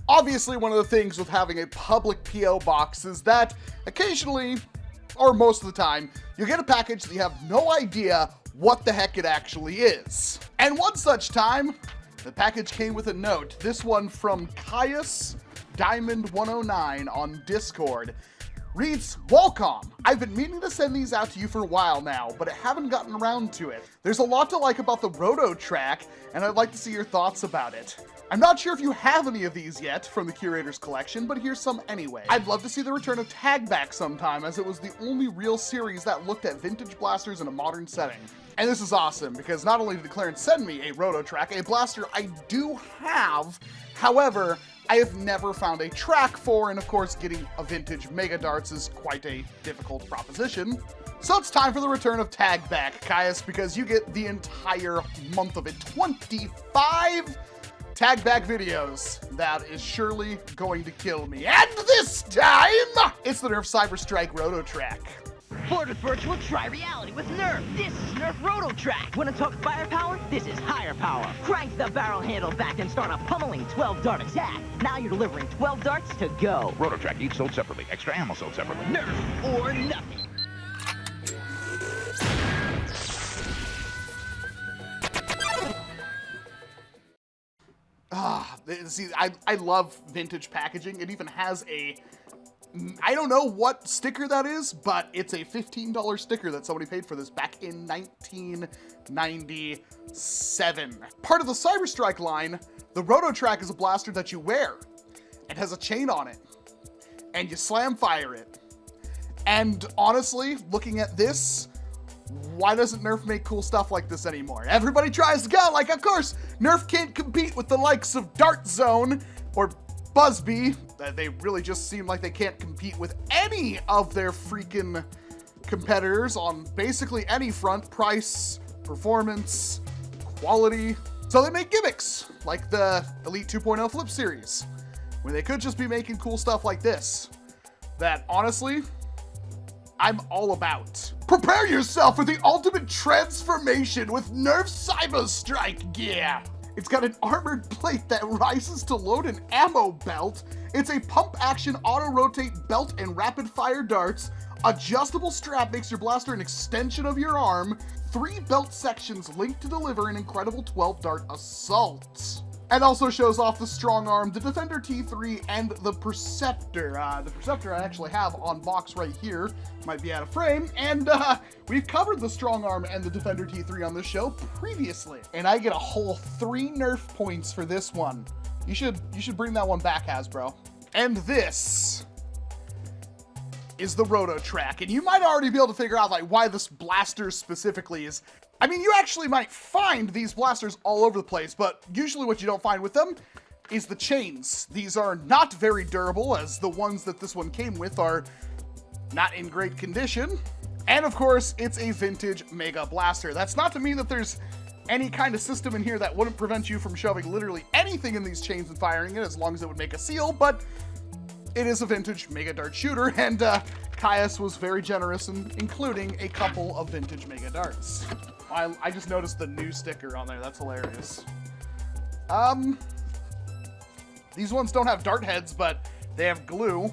Obviously, one of the things with having a public P.O. box is that occasionally, or most of the time, you get a package that you have no idea what the heck it actually is. And one such time, the package came with a note. This one from Caius Diamond 109 on Discord. Reads, Walcom, I've been meaning to send these out to you for a while now, but I haven't gotten around to it. There's a lot to like about the RotoTrack, and I'd like to see your thoughts about it. I'm not sure if you have any of these yet from the Curator's collection, but here's some anyway. I'd love to see the return of Tag back sometime, as it was the only real series that looked at vintage blasters in a modern setting. And this is awesome, because not only did Clarence send me a RotoTrack, a blaster I do have, however, I have never found a track for, and of course getting a vintage Mega Darts is quite a difficult proposition. So it's time for the return of Tag back, Caius, because you get the entire month of it. 25 Tag back videos. That is surely going to kill me. And this time, it's the NERF Cyber Stryke RotoTrack. Flirt with virtual, try reality with NERF. This is NERF RotoTrack. Wanna talk firepower? This is higher power. Crank the barrel handle back and start a pummeling 12-dart attack. Now you're delivering 12 darts to go. RotoTrack, each sold separately. Extra ammo sold separately. NERF or nothing. See, I love vintage packaging. It even has a, I don't know what sticker that is, but it's a $15 sticker that somebody paid for this back in 1997. Part of the Cyber Stryke line, the RotoTrack is a blaster that you wear. It has a chain on it, and you slam fire it. And honestly, looking at this, why doesn't NERF make cool stuff like this anymore? Everybody tries to go, like, of course, NERF can't compete with the likes of Dart Zone or Buzzbee. They really just seem like they can't compete with any of their freaking competitors on basically any front: price, performance, quality. So they make gimmicks, like the Elite 2.0 Flip Series, when they could just be making cool stuff like this, that honestly, I'm all about. Prepare yourself for the ultimate transformation with NERF Cyber Stryke Gear. It's got an armored plate that rises to load an ammo belt. It's a pump-action auto-rotate belt and rapid-fire darts. Adjustable strap makes your blaster an extension of your arm. 3 belt sections linked to deliver an incredible 12-dart assault. And also shows off the Strong Arm, the Defender T3, and the Perceptor. The Perceptor I actually have on box right here. Might be out of frame. And we've covered the Strong Arm and the Defender T3 on this show previously. And I get a whole 3 NERF points for this one. You should bring that one back, Hasbro. And this is the RotoTrack. And you might already be able to figure out like why this blaster specifically is. I mean, you actually might find these blasters all over the place, but usually what you don't find with them is the chains. These are not very durable, as the ones that this one came with are not in great condition. And of course, it's a vintage Mega Blaster. That's not to mean that there's any kind of system in here that wouldn't prevent you from shoving literally anything in these chains and firing it, as long as it would make a seal, but it is a vintage Mega Dart shooter, and Caius was very generous in including a couple of vintage Mega Darts. I just noticed the new sticker on there. That's hilarious. These ones don't have dart heads, but they have glue.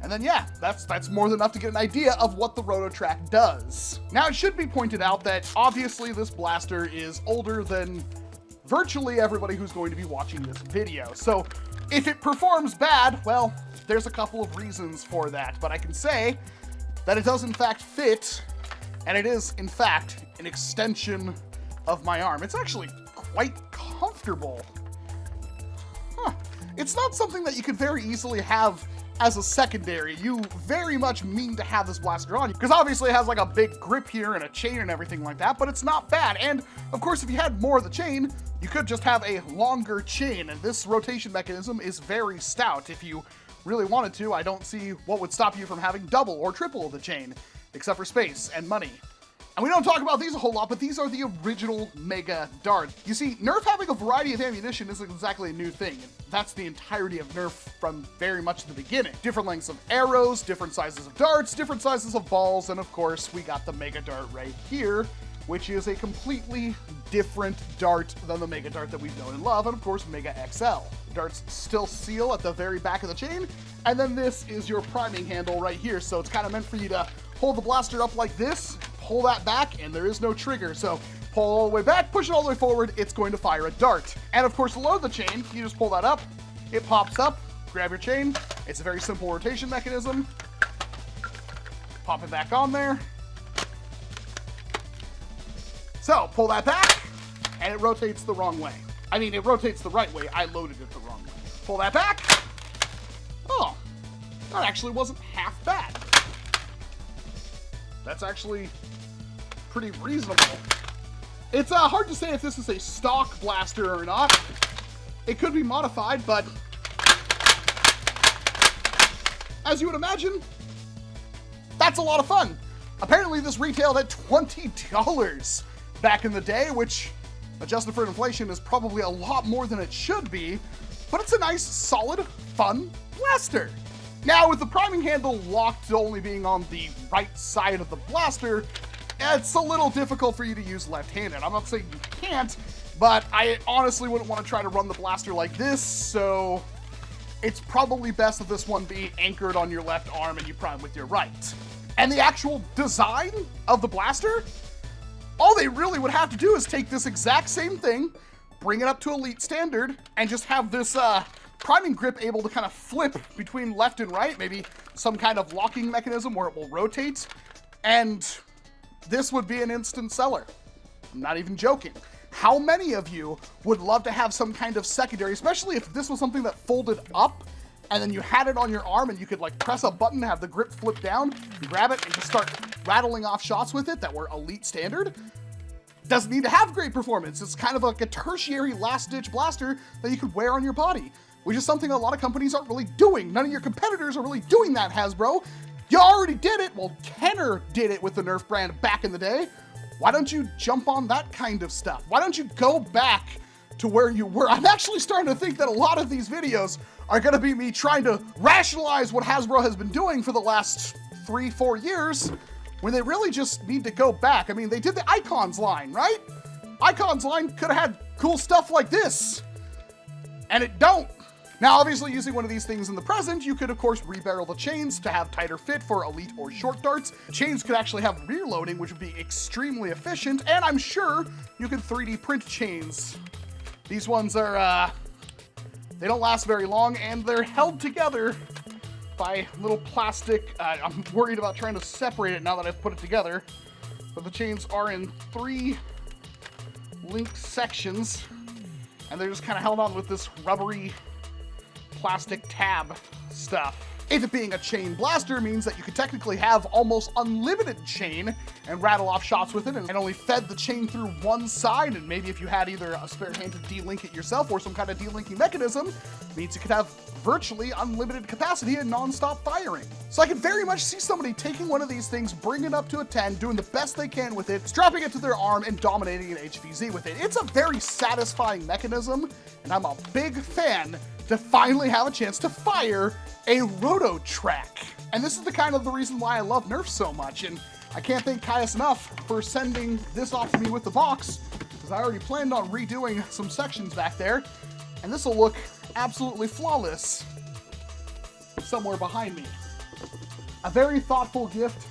And then yeah, that's more than enough to get an idea of what the RotoTrack does. Now it should be pointed out that obviously this blaster is older than virtually everybody who's going to be watching this video. So if it performs bad, well, there's a couple of reasons for that, but I can say that it does in fact fit, and it is in fact an extension of my arm. It's actually quite comfortable. It's not something that you could very easily have as a secondary. You very much mean to have this blaster on you, because obviously it has like a big grip here and a chain and everything like that, but it's not bad. And of course, if you had more of the chain, you could just have a longer chain, and this rotation mechanism is very stout. If you really wanted to, I don't see what would stop you from having double or triple the chain, except for space and money. And we don't talk about these a whole lot, but these are the original Mega Dart. You see, NERF having a variety of ammunition isn't exactly a new thing. That's the entirety of NERF from very much the beginning. Different lengths of arrows, different sizes of darts, different sizes of balls, and of course, we got the Mega Dart right here, which is a completely different dart than the Mega Dart that we've known and love, and of course, Mega XL. The darts still seal at the very back of the chain, and then this is your priming handle right here. So it's kind of meant for you to hold the blaster up like this, pull that back, and there is no trigger. So pull all the way back, push it all the way forward, it's going to fire a dart. And of course, to load the chain, you just pull that up, it pops up, grab your chain. It's a very simple rotation mechanism. Pop it back on there. So pull that back, and it rotates the wrong way. I mean, it rotates the right way. I loaded it the wrong way. Pull that back. Oh, that actually wasn't half bad. That's actually pretty reasonable. It's hard to say if this is a stock blaster or not. It could be modified, but as you would imagine, that's a lot of fun. Apparently this retailed at $20 back in the day, which, adjusted for inflation, is probably a lot more than it should be, but it's a nice, solid, fun blaster. Now, with the priming handle locked to only being on the right side of the blaster, it's a little difficult for you to use left-handed. I'm not saying you can't, but I honestly wouldn't want to try to run the blaster like this, so it's probably best that this one be anchored on your left arm and you prime with your right. And the actual design of the blaster, all they really would have to do is take this exact same thing, bring it up to Elite standard, and just have this priming grip able to kind of flip between left and right, maybe some kind of locking mechanism where it will rotate, and this would be an instant seller. I'm not even joking. How many of you would love to have some kind of secondary, especially if this was something that folded up and then you had it on your arm and you could like press a button to have the grip flip down, you grab it and just start rattling off shots with it that were Elite standard? Doesn't need to have great performance. It's kind of like a tertiary last-ditch blaster that you could wear on your body, which is something a lot of companies aren't really doing. None of your competitors are really doing that, Hasbro. You already did it. Well, Kenner did it with the Nerf brand back in the day. Why don't you jump on that kind of stuff? Why don't you go back to where you were? I'm actually starting to think that a lot of these videos are gonna be me trying to rationalize what Hasbro has been doing for the last 3-4 years, when they really just need to go back. I mean, they did the Icons line, right? Icons line could have had cool stuff like this, and it don't. Now, obviously, using one of these things in the present, you could, of course, rebarrel the chains to have tighter fit for Elite or short darts. Chains could actually have rear loading, which would be extremely efficient, and I'm sure you could 3D print chains. These ones are, they don't last very long, and they're held together by little plastic. I'm worried about trying to separate it now that I've put it together, but the chains are in 3 linked sections, and they're just kind of held on with this rubbery plastic tab stuff. It being a chain blaster means that you could technically have almost unlimited chain and rattle off shots with it, and only fed the chain through one side, and maybe if you had either a spare hand to de-link it yourself or some kind of de-linking mechanism, means you could have virtually unlimited capacity and non-stop firing. So I could very much see somebody taking one of these things, bringing it up to a 10, doing the best they can with it, strapping it to their arm, and dominating an HVZ with it. It's a very satisfying mechanism, and I'm a big fan to finally have a chance to fire a RotoTrack. And this is the reason why I love Nerf so much, and I can't thank Caius enough for sending this off to me with the box, because I already planned on redoing some sections back there, and this will look absolutely flawless somewhere behind me. A very thoughtful gift,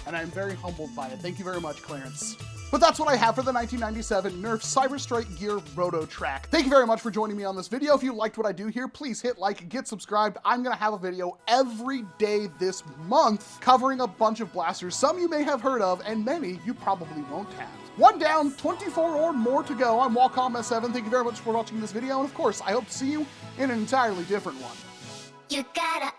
and I'm very humbled by it. Thank you very much, Clarence. But that's what I have for the 1997 NERF Cyber Stryke Gear RotoTrack. Thank you very much for joining me on this video. If you liked what I do here, please hit like, get subscribed. I'm gonna have a video every day this month covering a bunch of blasters, some you may have heard of, and many you probably won't have. 1 down, 24 or more to go. I'm Walcom S7. Thank you very much for watching this video, and of course, I hope to see you in an entirely different one. You gotta